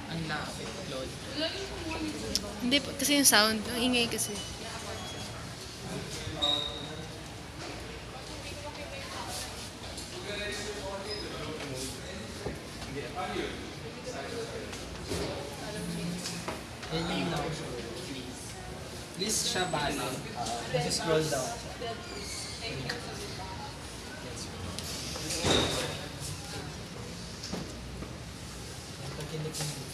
Ang lapit, Lord. Hindi po, kasi yung sound, ang ingay kasi. Yan yung now show. Please siya bala. Just scroll down. Pagkinig mo.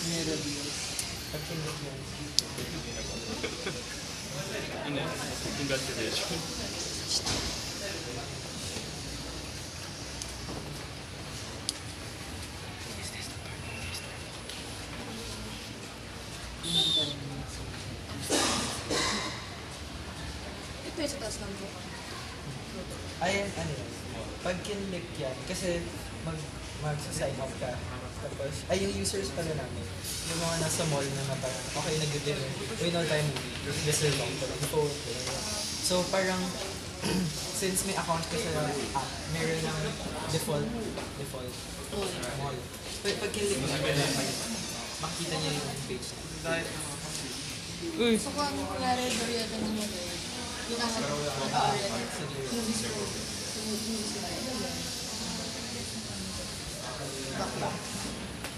May reviews. Pagkinig mo. Investigation. Ito yung sa taas ng buka. Ay, ano yun? Pag kinlik yan, kasi mag-sign up ka. Tapos, ay yung users pala namin. Yung mga nasa mall na parang, okay, nag-dinner. We know time movie. Reserve lang ko. Nag-vote. So, parang, since may account ko sa app, meron ng default mall. Pag kinlik mo, makikita niya yung page. So kung ano nangyari, Doriada ng mga yung nasa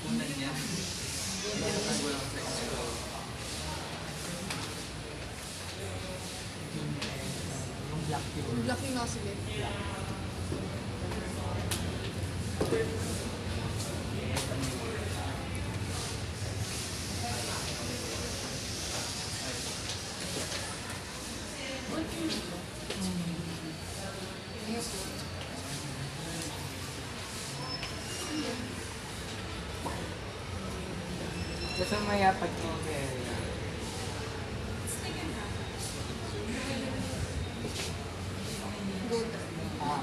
Unan niya. Yung black yun. black yung nasa sila. Kasi maya pag area. Gold. Ah,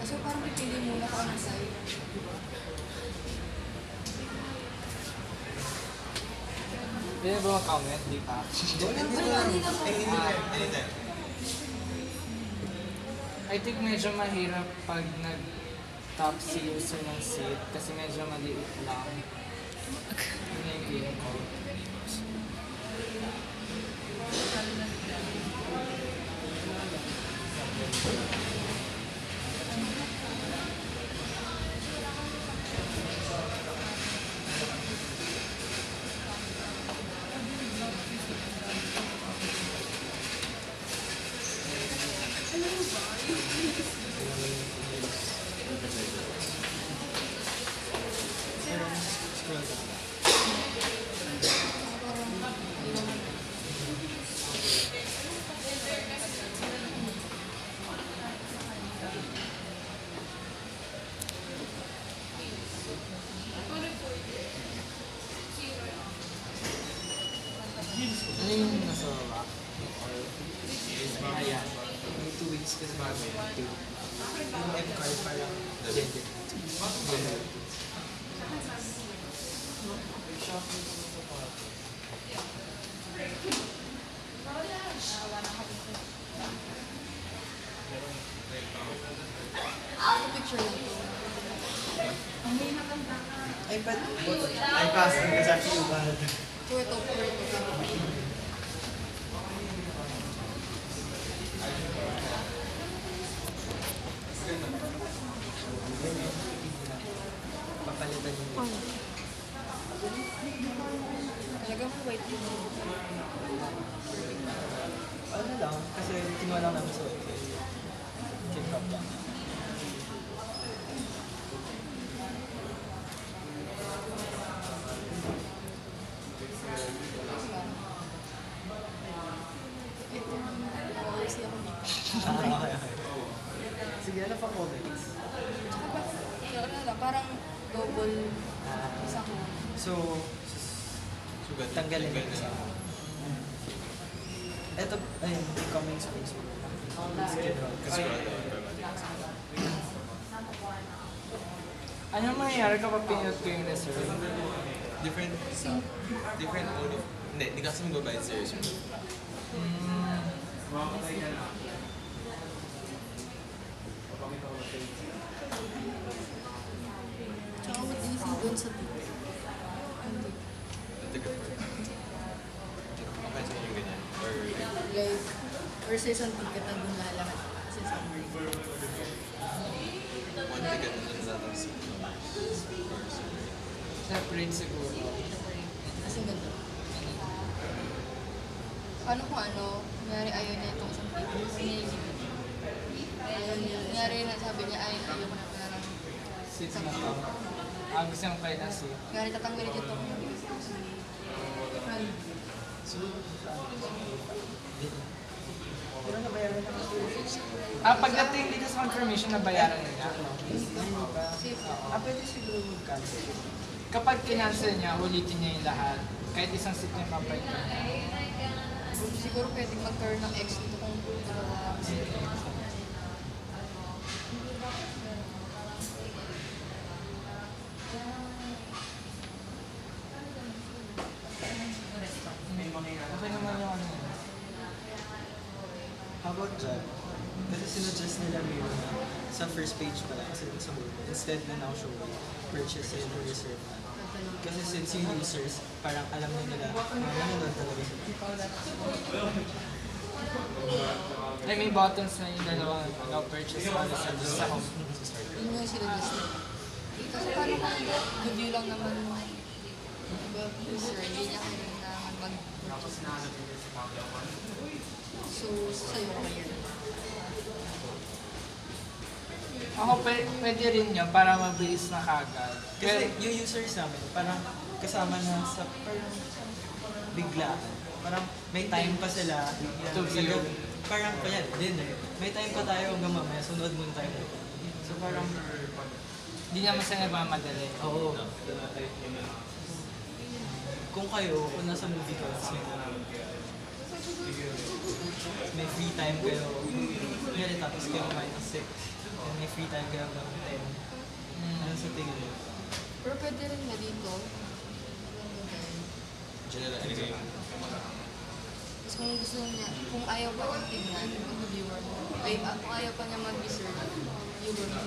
So parang pipili muna kung anong side. pwede ba mag-comment? Di pa. I think medyo mahirap pag nag-top si user ng seat kasi medyo maliit lang. Yun yung feeling ko. Scroll down. Ano yung nasa baba? Ayan. May 2 weeks kasi bago yung 2. Yung M-card parang gender. Gender. Picture lang to. Ay, ba't? Ay, pass. It's actually bad. Puerto. Papalitan yung Talaga mo white yun. ano lang, kasi kinuha lang namin sa website. Keep up lang. Kasi ako dito. Okay. Sige, ano pa comments? Tsaka ba, ano lang, parang double Ah, isang so, tanggalin yung isa. Ito, ayun, coming spring soon. Ano mangyayari kapag pinot ko yung reserve? Different different mode of... Hindi kasi magbabayad sa reserve. Tsaka mag-iisip doon sa ticket. Ticket for... Okay, so yung ganyan. Or... Like, or sa isang ticket na doon lahat sa summary. One ticket na dun sa tapos. Separate siguro. Kasi ganda. Paano kung ano, nangyari ayaw niya itong isang ticket. Ayaw niya. Nangyari na sabi niya, ayaw ko na pala ng Seat na to. Gusto yung kaya na seat. nangyari tatanggalin niya itong Pero nabayaran na kasi. Pagdating dito sa confirmation, nabayaran niya. Pwede siguro mag-cancel. Kapag kinancel niya, ulitin niya yung lahat. Kahit isang seat niya papalit niya. siguro pwedeng mag-turn ng X dito kung dalawa. Okay naman yung ano. How about dyan? Kasi sinuggest nila yun sa first page pala kasi sa move. Instead na now show purchase and reserve na. Kasi since yung users, parang alam na nila, nanonood talaga sila. Ay, may buttons na yung dalawang allow purchase and reserve sa home. Yun yung sinadjust nila. Kasi paano kung review lang naman user, hindi niya kailangan mag-purchase. So, sa'yo ko yan. Ako pwede rin yun para mabilis na kagad. Kasi yung users namin, parang kasama na sa parang biglaan. Parang may time pa sila. To view. Parang kaya dinner. May time pa tayo hanggang mamaya, sunod muna tayo. So parang hindi naman sila nagmamadali. Oo. Kung kayo, kung nasa movie ka, may free time kayo. Ngayon tapos kayo -6. May free time kayo hanggang 10. Ano sa tingin mo? Pero pwede rin na dito. Diyan na lang ilagay yung... Tapos kung gusto niya, kung ayaw pa niya tingnan, mag-viewer mo. Ay, kung ayaw pa niya mag-research, viewer mo.